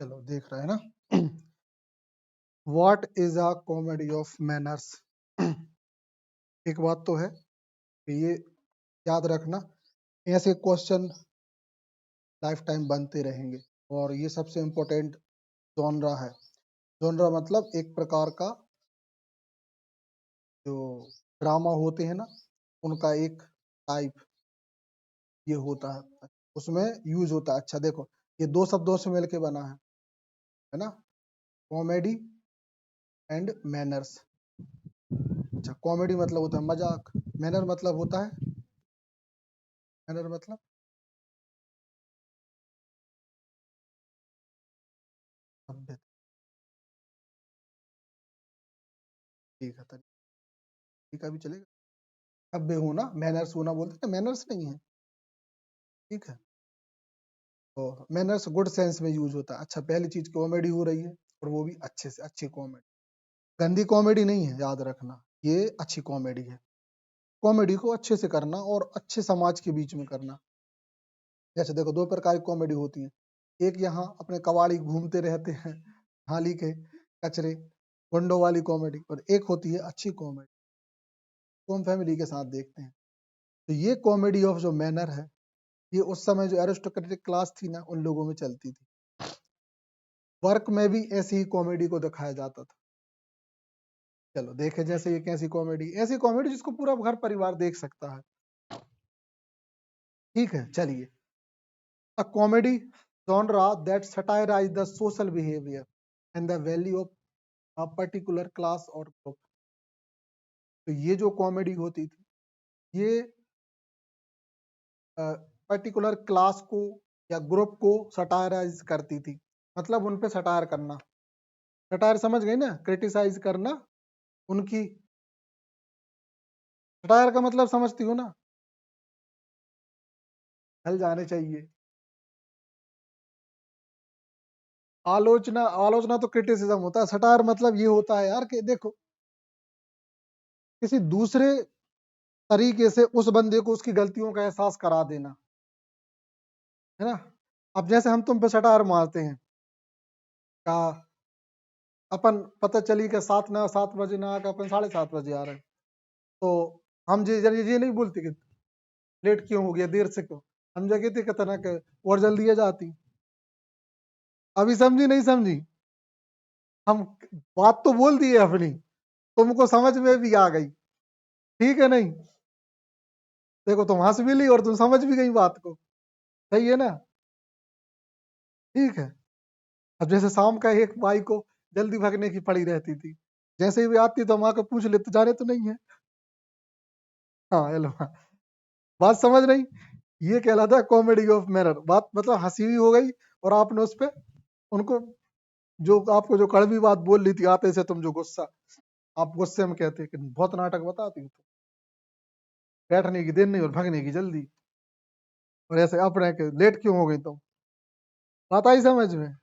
चलो देख रहे हैं ना। What is a comedy of manners. एक बात तो है कि ये याद रखना, ऐसे क्वेश्चन लाइफ टाइम बनते रहेंगे और ये सबसे इम्पोर्टेंट जॉनरा है। जॉनरा मतलब एक प्रकार का जो ड्रामा होते हैं ना, उनका एक टाइप ये होता है, उसमें यूज होता है। अच्छा देखो, ये दो शब्दों से मिलके बना है ना, कॉमेडी एंड मैनर्स। अच्छा, कॉमेडी मतलब होता है मजाक, मैनर मतलब होता है, मैनर मतलब सभ्यता। ठीक है, तरीका भी चलेगा। सभ्य होना, मैनर्स होना बोलते हैं, मैनर्स नहीं है। ठीक है, तो मैनर्स गुड सेंस में यूज होता है। अच्छा, पहली चीज कॉमेडी हो रही है और वो भी अच्छे से अच्छी कॉमेडी, गंदी कॉमेडी नहीं है, याद रखना, ये अच्छी कॉमेडी है। कॉमेडी को अच्छे से करना और अच्छे समाज के बीच में करना। जैसे देखो, दो प्रकार की कॉमेडी होती है। एक यहाँ अपने कबाड़ी घूमते रहते हैं, थाली के कचरे, गुंडों वाली कॉमेडी, और एक होती है अच्छी कॉमेडी, तो हम फैमिली के साथ देखते हैं। तो ये कॉमेडी ऑफ जो मैनर है, ये उस समय जो एरिस्टोक्रेटिक क्लास थी ना, उन लोगों में चलती थी। वर्क में भी ऐसी ही कॉमेडी को दिखाया जाता था। चलो देखे, जैसे ये कैसी कॉमेडी, ऐसी कॉमेडी जिसको पूरा घर परिवार देख सकता है। ठीक है, चलिए। A comedy genre that satirize the social behavior and the value of a particular class or group। तो ये जो कॉमेडी होती थी, ये पर्टिकुलर क्लास को या ग्रुप को सटायराइज करती थी, मतलब उन पे सटायर करना। सटायर समझ गई ना, क्रिटिसाइज करना उनकी। सटायर का मतलब समझती हो ना, हल जाने चाहिए। आलोचना, आलोचना तो क्रिटिसिज्म होता है, सटायर मतलब ये होता है यार कि देखो, किसी दूसरे तरीके से उस बंदे को उसकी गलतियों का एहसास करा देना, है ना। अब जैसे हम तुम पे सटायर मारते हैं, का अपन पता चली कि 7 बजे ना आकर अपन 7:30 बजे आ रहे हैं, तो हम ये नहीं बोलते कि लेट क्यों हो गया, देर से क्यों। हम जगह थी कितना के और जल्दी आ जाती। अभी समझी नहीं समझी, हम बात तो बोल दी है अपनी, तुमको समझ में भी आ गई, ठीक है नहीं। देखो, तुम हंस भी ली और तुम समझ भी गई बात को, सही है ना। ठीक है। अब जैसे शाम का एक भाई को जल्दी भागने की पड़ी रहती थी, जैसे ही भी आती तो हम आकर पूछ लेते, जाने तो नहीं है। हाँ हेलो, हाँ। बात समझ नहीं, ये कहलाता है कॉमेडी ऑफ मैनर। बात मतलब हंसी भी हो गई और आपने उस पे उनको, जो आपको जो कड़वी बात बोल ली थी आते से, तुम जो गुस्सा, आप गुस्से में कहते कि बहुत नाटक बताती हो तो, बैठने की देर नहीं और भागने की जल्दी, और ऐसे अपने के लेट क्यों हो गई तुम। बात आई समझ में,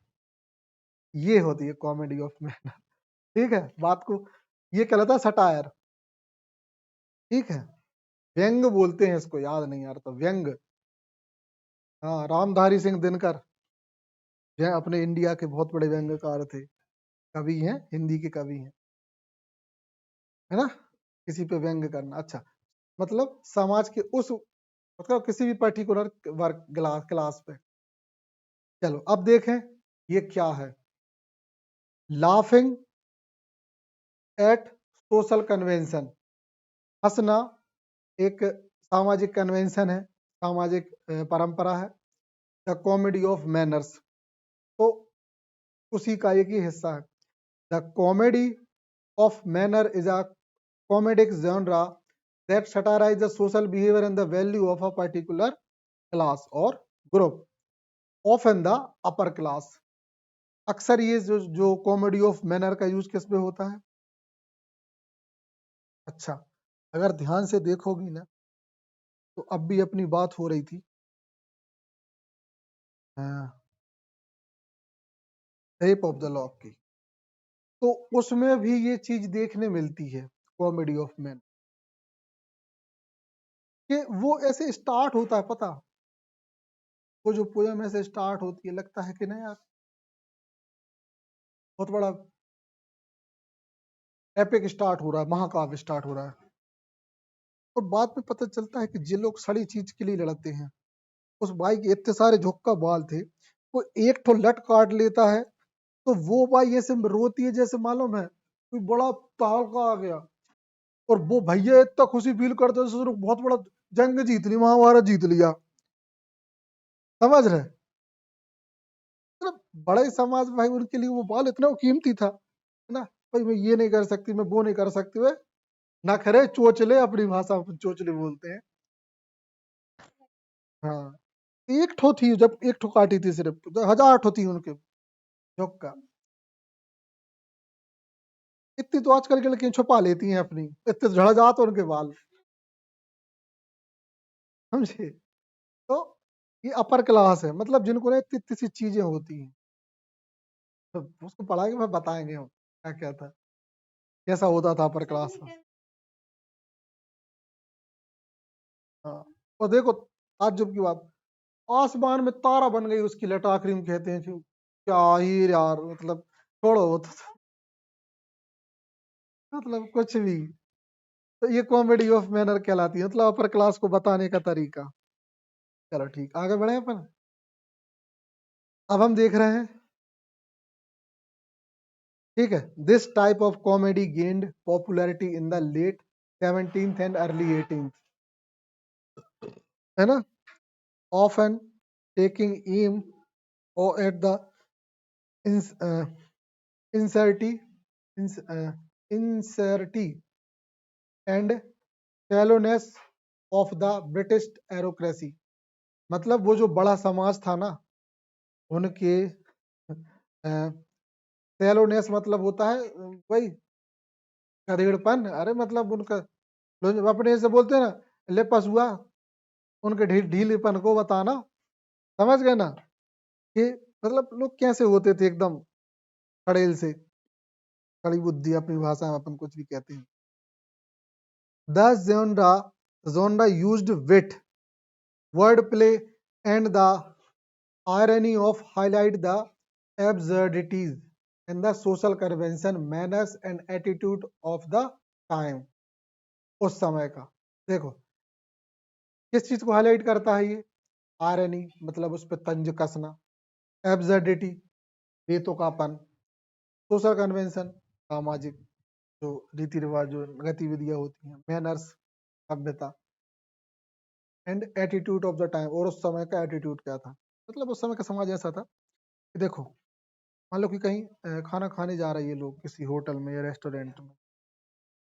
ये होती है कॉमेडी ऑफ मैनर। ठीक है, बात को ये कहलाता है सटायर। ठीक है, व्यंग बोलते हैं इसको, याद नहीं यार तो व्यंग। हाँ, रामधारी सिंह दिनकर, जो अपने इंडिया के बहुत बड़े व्यंग्यकार थे, कवि हैं, हिंदी के कवि हैं, है ना। किसी पे व्यंग करना, अच्छा, मतलब समाज के उस, मतलब किसी भी पर्टिकुलर वर्ग क्लास पे। चलो अब देखें ये क्या है। लाफिंग एट सोशल कन्वेंशन, हंसना एक सामाजिक कन्वेंशन है, सामाजिक परंपरा है। द कॉमेडी ऑफ मैनर्स, तो उसी का एक ही हिस्सा है। The comedy of manner is a comedic genre that satirize the social behavior and the value of a particular class or group, often the upper class। अक्सर ये जो कॉमेडी ऑफ मैनर का यूज किस पे होता है। अच्छा, अगर ध्यान से देखोगी ना, तो अब भी अपनी बात हो रही थी रेप ऑफ द लॉ की, तो उसमें भी ये चीज देखने मिलती है, कॉमेडी ऑफ मैन, कि वो ऐसे स्टार्ट होता है, पता, वो जो पोयम ऐसे स्टार्ट होती है, लगता है कि नहीं यार, बहुत बड़ा एपिक स्टार्ट हो रहा है, महाकाव्य स्टार्ट हो रहा है। और बाद में पता चलता है कि जे लोग सड़ी चीज के लिए लड़ते हैं, उस भाई के इतने सारे झुक्का बाल थे, वो एक ठो लट काट लेता है तो वो भाई ऐसे रोती है जैसे मालूम है कोई बड़ा तहलका आ गया। और वो भैया इतना खुशी फील करते हैं जैसे उसने बहुत बड़ा जंग जीत ली, महाभारत जीत लिया। समझ रहे? मतलब बड़े समाज में भाई उनके लिए वो बाल इतना कीमती था, है ना। भाई मैं ये नहीं कर सकती, मैं वो नहीं कर सकती, वे नखरे चोचले, अपनी भाषा में चोचले बोलते हैं। हाँ, एक ठो थी, जब एक ठो काटी थी सिर्फ, तो 1000 ठो थी उनके झोंका। इतनी तो आजकल की लड़कियां छुपा लेती हैं अपनी, इतने झड़ जाते उनके बाल। समझे? तो ये अपर क्लास है, मतलब जिनको ना इतनी इतनी सी चीजें होती हैं, तो उसको पढ़ा के मैं बताएंगे हम क्या क्या था, कैसा होता था अपर क्लास में। हाँ, और देखो ताज्जुब की बात, आसमान में तारा बन गई उसकी लटा, क्रीम कहते हैं जो, क्या ही यार, मतलब छोड़ो वो तो, मतलब कुछ भी। तो ये कॉमेडी ऑफ मैनर कहलाती है, मतलब अपर क्लास को बताने का तरीका। चलो ठीक, आगे बढ़े अपन। अब हम देख रहे हैं, ठीक है, this type of comedy gained popularity in the late 17th and early 18th, है ना, often taking aim or at the ins, inserty, ins, inserty and shallowness of the British aristocracy। मतलब वो जो बड़ा समाज था ना, उनके सैलोनेस मतलब होता है वही गधेड़पन, अरे मतलब उनका अपने से बोलते हैं ना, लेपस हुआ, उनके ढीलेपन को बताना। समझ गए ना कि मतलब लोग कैसे होते थे, एकदम खड़ेल से, खड़ी बुद्धि, अपनी भाषा में अपन कुछ भी कहते हैं। The genre used wit, wordplay, and the irony of highlight the absurdities and the social convention, manners and attitude of the time। उस समय का देखो किस चीज को हाईलाइट करता है ये, आयरनी मतलब उस पर तंज कसना, एब्सर्डिटी बेतुकापन, सोशल कन्वेंशन सामाजिक जो रीति रिवाज जो गतिविधियां होती हैं, मैनर्स सभ्यता, and attitude of the time, और उस समय का एटीट्यूड क्या था। मतलब उस समय का समाज ऐसा था कि देखो, मान लो कि कहीं खाना खाने जा रही है लोग किसी होटल में या रेस्टोरेंट में,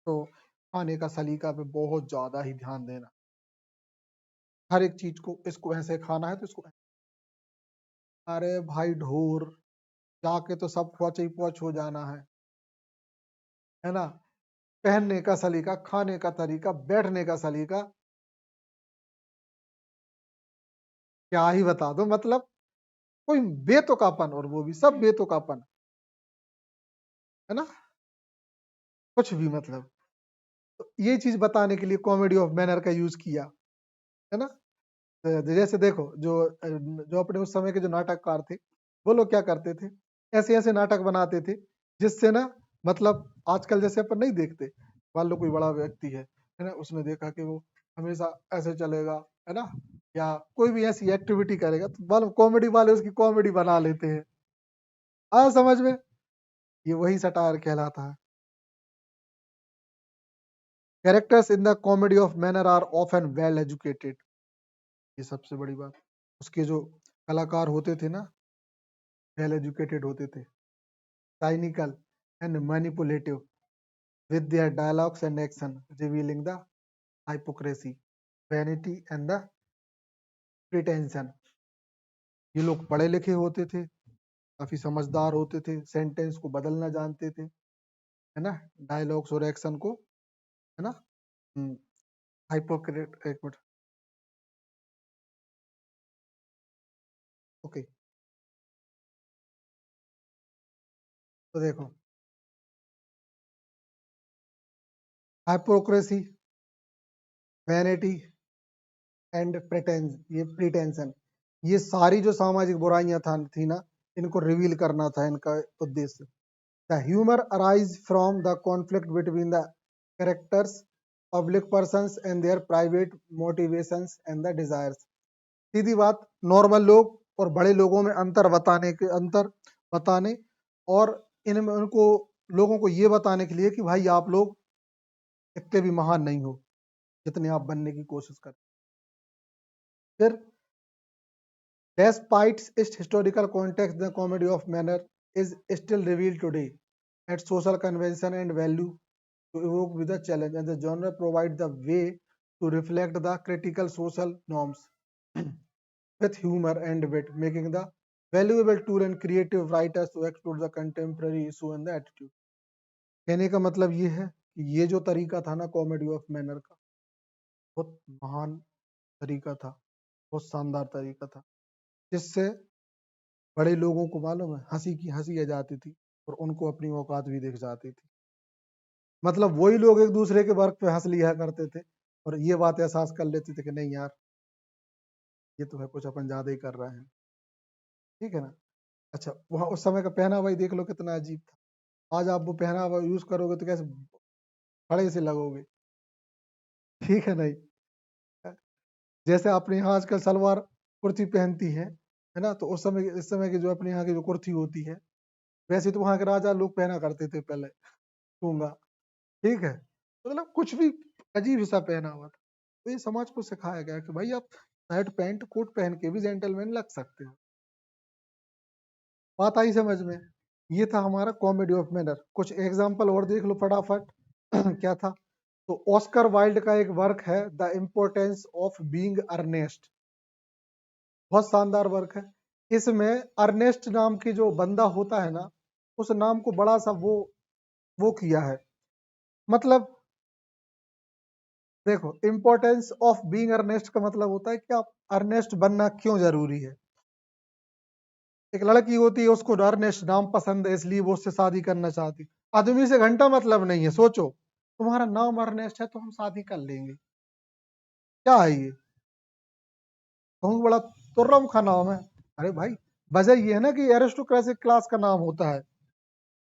तो खाने का सलीका पे बहुत ज्यादा ही ध्यान देना, हर एक चीज को, इसको ऐसे खाना है तो इसको, अरे भाई ढोर, जाके तो सब पहुंच ही पहुंच हो जाना है ना। पहनने का सलीका, खाने का तरीका, बैठने का सलीका, क्या ही बता दो, मतलब कोई बेतुकापन, और वो भी सब बेतुकापन, है ना, कुछ भी मतलब। तो ये चीज बताने के लिए कॉमेडी ऑफ मैनर का यूज किया, है ना। जैसे देखो जो जो अपने उस समय के जो नाटककार थे, वो लोग क्या करते थे, ऐसे ऐसे नाटक बनाते थे जिससे ना, मतलब आजकल जैसे अपन नहीं देखते, मान लो कोई बड़ा व्यक्ति है ना, उसने देखा कि वो हमेशा ऐसे चलेगा, है ना, या कोई भी ऐसी एक्टिविटी करेगा, तो मालूम कॉमेडी वाले उसकी कॉमेडी बना लेते हैं। आ समझ में, ये वही सटायर कहलाता है। Characters in the comedy of manner are often well educated, ये सबसे बड़ी बात, उसके जो कलाकार होते थे ना, वेल एजुकेटेड होते थे, cynical and manipulative with their dialogues and action, revealing the hypocrisy, vanity and the pretension। ये लोग पढ़े लिखे होते थे, काफी समझदार होते थे, सेंटेंस को बदलना जानते थे, है ना, डायलॉग्स और एक्शन को, है ना, हाइपोक्रेट, एक मिनट, ओके। तो देखो, हाइपोक्रेसी, वैनिटी एंड प्रिटेंशन, ये सारी जो सामाजिक बुराइयां थी ना, इनको रिवील करना था इनका उद्देश्य। The humor arises from the conflict between the characters, public persons and their private motivations and the desires. सीधी बात, नॉर्मल लोग और बड़े लोगों में अंतर बताने और इनमें उनको लोगों को ये बताने के लिए कि भाई आप लोग इतने भी महान नहीं हो जितने आप बनने की कोशिश करते। फिर despite its historical context, the comedy of manner is still revealed today at social convention and value to evoke with the challenge, and the genre provides the way to reflect the critical social norms with humor and wit, making the valuable tool and creative writers to explore the contemporary issue and the attitude. कहने का मतलब ये है कि ये जो तरीका था ना कॉमेडी ऑफ मैनर का, बहुत महान तरीका था, बहुत शानदार तरीका था, जिससे बड़े लोगों को मालूम है हंसी की हंसी आ जाती थी और उनको अपनी औकात भी दिख जाती थी। मतलब वही लोग एक दूसरे के वर्क पे हंस लिया करते थे और ये बात एहसास कर लेते थे कि नहीं यार ये तो है कुछ अपन ज्यादा ही कर रहे हैं, ठीक है ना। अच्छा, वहाँ उस समय का पहनावा ही देख लो कितना अजीब था। आज आप वो पहनावा यूज करोगे तो कैसे खड़े से लगोगे, ठीक है नहीं। जैसे अपने यहाँ आजकल सलवार कुर्ती पहनती है ना, तो उस समय इस समय की जो अपने यहाँ की जो कुर्ती होती है वैसे तो वहाँ के राजा लोग पहना करते थे पहले, दूंगा, ठीक है। तो मतलब कुछ भी अजीब सा पहना हुआ था। तो ये समाज को सिखाया गया कि भाई आप शर्ट पैंट कोट पहन के भी जेंटलमैन लग सकते हो। बात आई समझ में। ये था हमारा कॉमेडी ऑफ मैनर। कुछ एग्जाम्पल और देख लो फटाफट क्या था। तो ऑस्कर वाइल्ड का एक वर्क है the importance of being earnest, बहुत शानदार वर्क है। इसमें अर्नेस्ट नाम की जो बंदा होता है ना, उस नाम को बड़ा सा वो किया है। मतलब देखो, इम्पोर्टेंस ऑफ बीइंग अर्नेस्ट का मतलब होता है कि आप अर्नेस्ट बनना क्यों जरूरी है। एक लड़की होती है उसको अर्नेस्ट नाम पसंद है इसलिए वो उससे शादी करना चाहती। आदमी से घंटा मतलब नहीं है। सोचो तुम्हारा नाम अर्नेस्ट है तो हम शादी कर लेंगे, क्या है ये, बहुत बड़ा तुर्रम खा नाम है। अरे भाई वजह ये है ना कि एरिस्टोक्रेटिक क्लास का नाम होता है।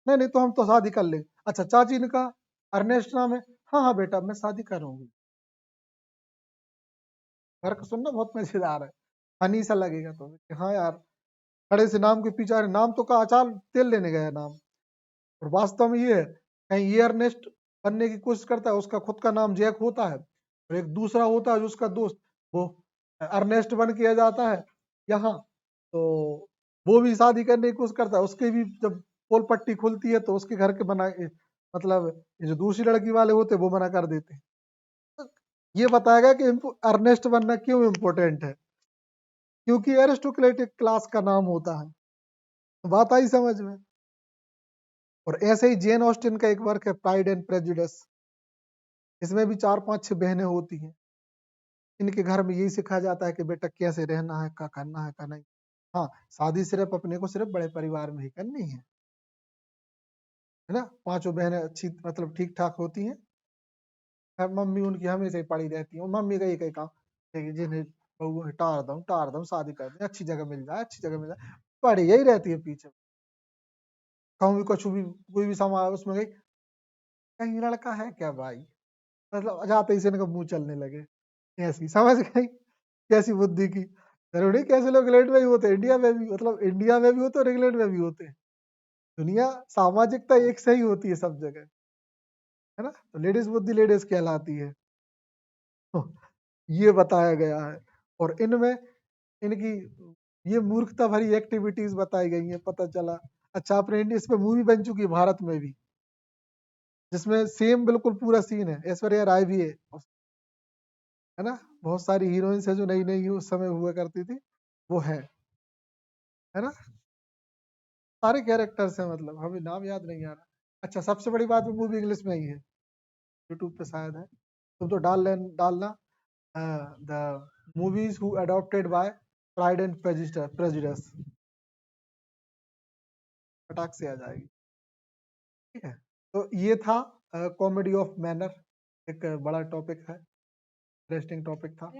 नहीं नहीं तो हम तो शादी कर लेंगे। अच्छा चाची ने कहा अर्नेस्ट नाम है, हाँ हाँ बेटा मैं शादी करूंगी। फर्क सुनना बहुत मजेदार है, फनी सा लगेगा तुम्हें कि हाँ यार खड़े से नाम के पीछे, अरे नाम तो कहा अचार तेल लेने गया नाम, और वास्तव में ये है कहीं ये अर्नेस्ट बनने की कोशिश करता है, उसका खुद का नाम जैक होता है और एक दूसरा होता है जो उसका दोस्त वो अर्नेस्ट बन के आ जाता है यहाँ। तो वो भी शादी करने की कोशिश करता है, उसके भी जब पोल पट्टी खुलती है तो उसके घर के बना मतलब ये जो दूसरी लड़की वाले होते हैं वो मना कर देते हैं। तो ये बताया गया कि अर्नेस्ट बनना क्यों इम्पोर्टेंट है, क्योंकि एरिस्टोक्रेटिक क्लास का नाम होता है। बात आई समझ में। और ऐसे ही जेन ऑस्टिन का एक वर्क है प्राइड एंड प्रेजुडिस, इसमें भी 4 5 6 बहनें होती हैं। इनके घर में यही सिखाया जाता है कि बेटा कैसे रहना है, क्या करना है, क्या नहीं। हाँ, शादी सिर्फ अपने को सिर्फ बड़े परिवार में ही करनी है ना। 5 बहनें अच्छी मतलब ठीक ठाक होती हैं। मम्मी उनकी हमेशा ही पड़ी रहती है, और मम्मी का एक ही काम है कि जिन्हें बहू टार दूं शादी कर दें, अच्छी जगह मिल जाए, अच्छी जगह मिल जाए, पड़ी यही रहती है पीछे। कहूँ भी कुछ भी कोई भी सामान उसमें गई, कहीं लड़का है क्या भाई, मतलब जाते ही से इनका मुंह चलने लगे। ऐसी समझ गई कैसी बुद्धि की। जरूरी कैसे लोग इंग्लैंड में भी होते हैं, इंडिया में भी, मतलब इंडिया में भी होते हैं और इंग्लैंड में भी होते हैं। दुनिया सामाजिकता एक सही होती है सब जगह, है ना। तो लेडीज बुद्धि लेडीज कहलाती है। तो ये बताया गया है और इनमें इनकी ये मूर्खता भरी एक्टिविटीज बताई गई है, पता चला। अच्छा अपने इंडिया इस पे मूवी बन चुकी है भारत में भी, जिसमें सेम बिल्कुल पूरा सीन है, ऐश्वर्या राय भी है ना। बहुत सारी हीरोइंस है जो नई नई उस समय हुआ करती थी, वो है ना। सारे कैरेक्टर्स हैं, मतलब हमें नाम याद नहीं आ रहा। अच्छा सबसे बड़ी बात, वो मूवी इंग्लिश में ही है, यूट्यूब पे शायद है, तुम तो डालना the movies who adopted by pride and prejudice, फटाक से आ जाएगी, ठीक है। तो ये था कॉमेडी ऑफ मैनर, एक बड़ा टॉपिक है, इंटरेस्टिंग टॉपिक था।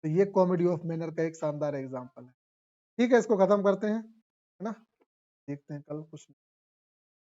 तो ये कॉमेडी ऑफ मैनर का एक शानदार एग्जाम्पल है। ठीक है, इसको खत्म करते हैं, है ना? देखते हैं कल कुछ